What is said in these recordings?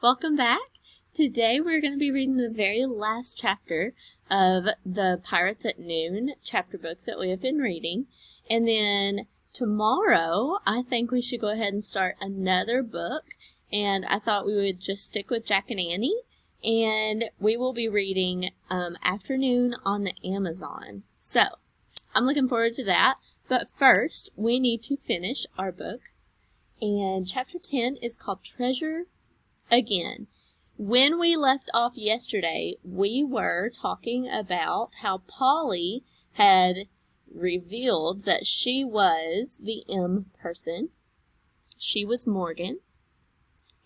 Welcome back. Today we're going to be reading the very last chapter of the Pirates at Noon chapter book that we have been reading. And then tomorrow, I think we should go ahead and start another book. And I thought we would just stick with Jack and Annie. And we will be reading Afternoon on the Amazon. So, I'm looking forward to that. But first, we need to finish our book. And chapter 10 is called Treasure Again. When we left off yesterday, we were talking about how Polly had revealed that she was the M person. She was Morgan.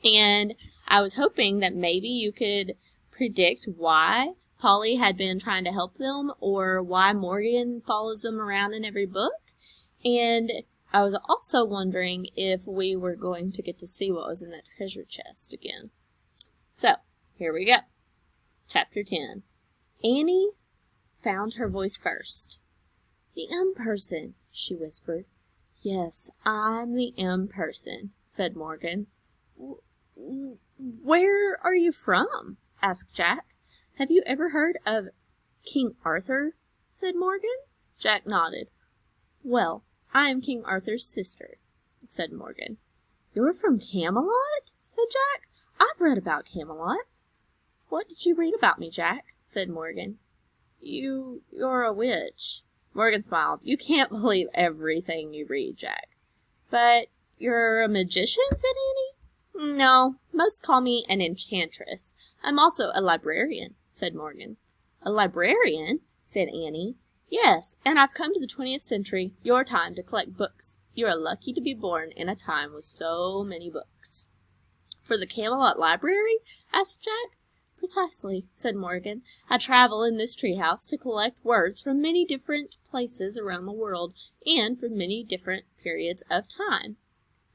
And I was hoping that maybe you could predict why Polly had been trying to help them or why Morgan follows them around in every book. And I was also wondering if we were going to get to see what was in that treasure chest again. So, here we go. Chapter 10. Annie found her voice first. "The M person," she whispered. "Yes, I'm the M person," said Morgan. "Where are you from?" asked Jack. "Have you ever heard of King Arthur?" said Morgan. Jack nodded. "Well, I am King Arthur's sister," said Morgan. "You're from Camelot?" said Jack. "I've read about Camelot." "What did you read about me, Jack?" said Morgan. You're a witch." Morgan smiled. "You can't believe everything you read, Jack." "But you're a magician?" said Annie. "No, most call me an enchantress. I'm also a librarian," said Morgan. "A librarian?" said Annie. "Yes, and I've come to the 20th century, your time, to collect books. You're lucky to be born in a time with so many books." "For the Camelot Library?" asked Jack. "Precisely," said Morgan. "I travel in this treehouse to collect words from many different places around the world, and from many different periods of time."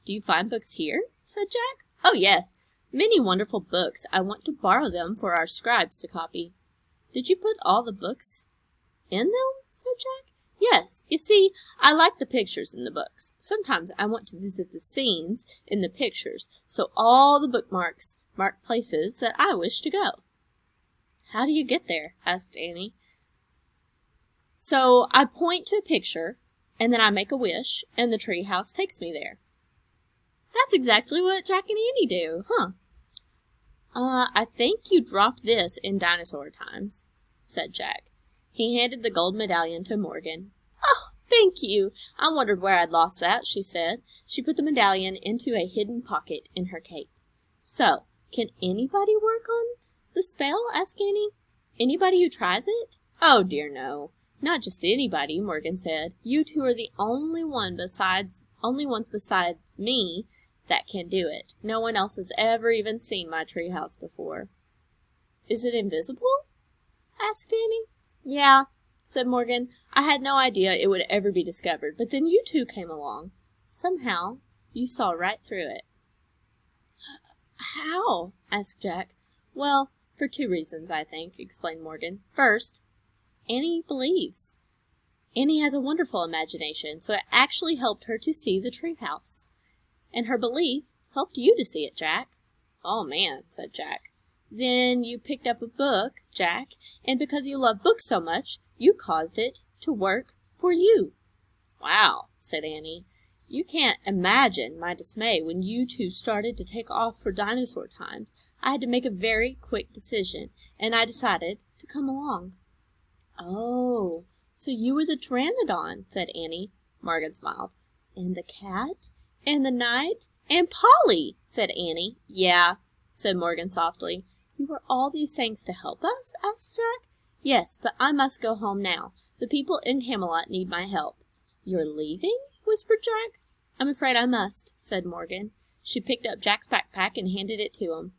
"Do you find books here?" said Jack. "Oh, yes, many wonderful books. I want to borrow them for our scribes to copy." "Did you put all the books in them?" said Jack. "Yes, you see, I like the pictures in the books. Sometimes I want to visit the scenes in the pictures, so all the bookmarks mark places that I wish to go." "How do you get there?" asked Annie. "So I point to a picture, and then I make a wish, and the tree house takes me there." "That's exactly what Jack and Annie do, huh?" I think you dropped this in dinosaur times," said Jack. He handed the gold medallion to Morgan. "Oh, thank you! I wondered where I'd lost that," she said. She put the medallion into a hidden pocket in her cape. "So, can anybody work on the spell?" asked Annie. "Anybody who tries it?" "Oh, dear, no. Not just anybody," Morgan said. "You two are the only ones besides me that can do it. No one else has ever even seen my treehouse before." "Is it invisible?" asked Annie. "Yeah," said Morgan. "I had no idea it would ever be discovered, but then you two came along. Somehow, you saw right through it." "How?" asked Jack. "Well, for 2 reasons, I think," explained Morgan. "First, Annie believes. Annie has a wonderful imagination, so it actually helped her to see the treehouse. And her belief helped you to see it, Jack." "Oh, man," said Jack. "Then you picked up a book, Jack, and because you love books so much, you caused it to work for you." "Wow," said Annie. "You can't imagine my dismay when you two started to take off for dinosaur times. I had to make a very quick decision, and I decided to come along." "Oh, so you were the pteranodon," said Annie. Morgan smiled. "And the cat? And the knight? And Polly," said Annie. "Yeah," said Morgan softly. "You were all these things to help us?" asked Jack. "Yes, but I must go home now. The people in Camelot need my help." "You're leaving?" whispered Jack. "I'm afraid I must," said Morgan. She picked up Jack's backpack and handed it to him.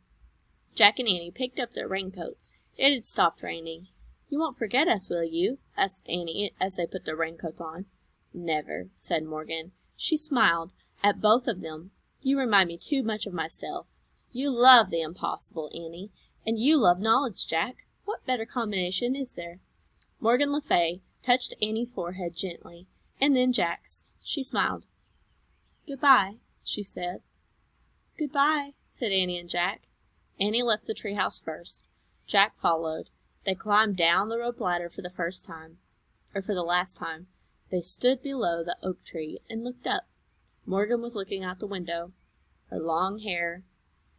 Jack and Annie picked up their raincoats. It had stopped raining. "You won't forget us, will you?" asked Annie as they put their raincoats on. "Never," said Morgan. She smiled at both of them. "You remind me too much of myself. You love the impossible, Annie, and you love knowledge, Jack. What better combination is there?" Morgan Le Fay touched Annie's forehead gently, and then Jack's. She smiled. "Goodbye," she said. "Goodbye," said Annie and Jack. Annie left the treehouse first. Jack followed. They climbed down the rope ladder for the last time. They stood below the oak tree and looked up. Morgan was looking out the window. Her long hair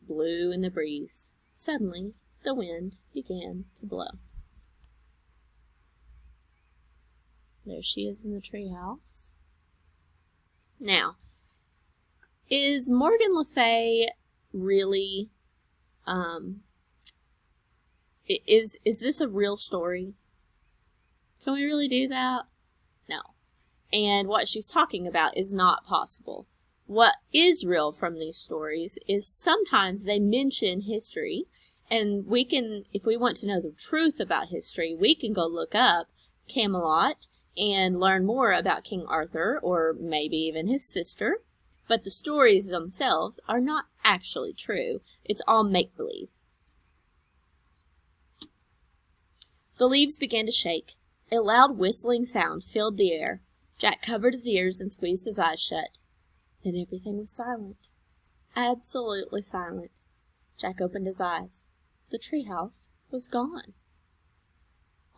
blew in the breeze. Suddenly, the wind began to blow. There she is in the treehouse. Now, is Morgan Le Fay really, is this a real story? Can we really do that? No. And what she's talking about is not possible. What is real from these stories is sometimes they mention history, and we can, if we want to know the truth about history, we can go look up Camelot and learn more about King Arthur, or maybe even his sister. But the stories themselves are not actually true. It's all make-believe. The leaves began to shake. A loud whistling sound filled the air. Jack covered his ears and squeezed his eyes shut. Then everything was silent. Absolutely silent. Jack opened his eyes. The treehouse was gone.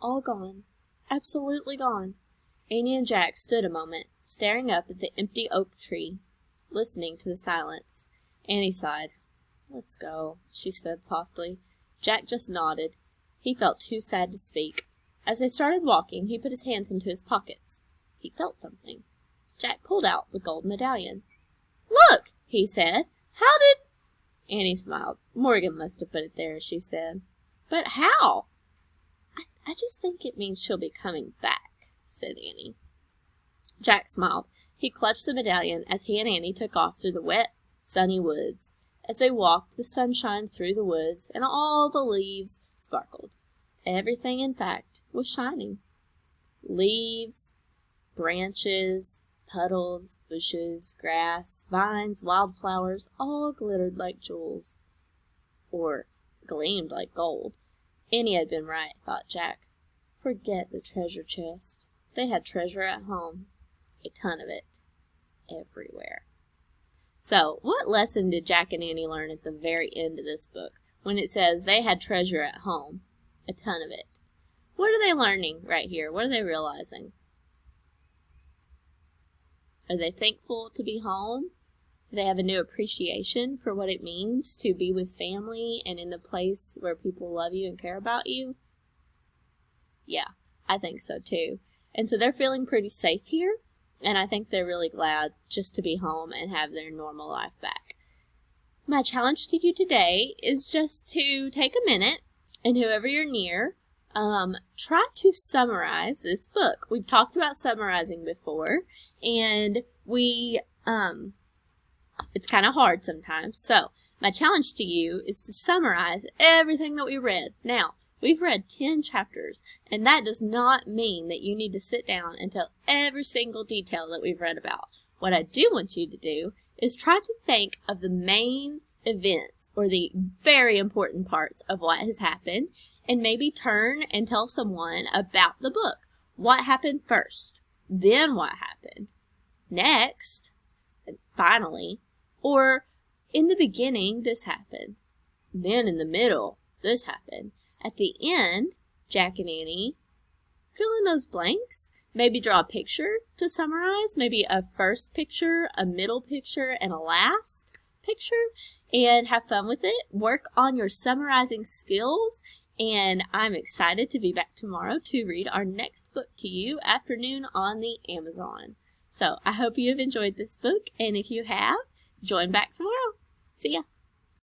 All gone. Absolutely gone. Annie and Jack stood a moment, staring up at the empty oak tree, listening to the silence. Annie sighed. "Let's go," she said softly. Jack just nodded. He felt too sad to speak. As they started walking, he put his hands into his pockets. He felt something. Jack pulled out the gold medallion. "Look," he said. "How did—" Annie smiled. "Morgan must have put it there," she said. "But how?" I just think it means she'll be coming back," said Annie. Jack smiled. He clutched the medallion as he and Annie took off through the wet, sunny woods. As they walked, the sun shined through the woods, and all the leaves sparkled. Everything, in fact, was shining. Leaves, branches, puddles, bushes, grass, vines, wildflowers, all glittered like jewels. Or gleamed like gold. Annie had been right, thought Jack. Forget the treasure chest. They had treasure at home. A ton of it. Everywhere. So, what lesson did Jack and Annie learn at the very end of this book, when it says they had treasure at home? A ton of it. What are they learning right here? What are they realizing? Are they thankful to be home? Do they have a new appreciation for what it means to be with family and in the place where people love you and care about you? Yeah, I think so too. And so they're feeling pretty safe here, and I think they're really glad just to be home and have their normal life back. My challenge to you today is just to take a minute, and whoever you're near, try to summarize this book. We've talked about summarizing before, and it's kind of hard sometimes. So, my challenge to you is to summarize everything that we read. Now, we've read 10 chapters, and that does not mean that you need to sit down and tell every single detail that we've read about. What I do want you to do is try to think of the main events or the very important parts of what has happened, and maybe turn and tell someone about the book. What happened first? Then what happened? Next? And finally? Or in the beginning, this happened. Then in the middle, this happened. At the end, Jack and Annie, fill in those blanks. Maybe draw a picture to summarize. Maybe a first picture, a middle picture, and a last picture. And have fun with it. Work on your summarizing skills. And I'm excited to be back tomorrow to read our next book to you, Afternoon on the Amazon. So I hope you have enjoyed this book. And if you have, join back tomorrow. See ya.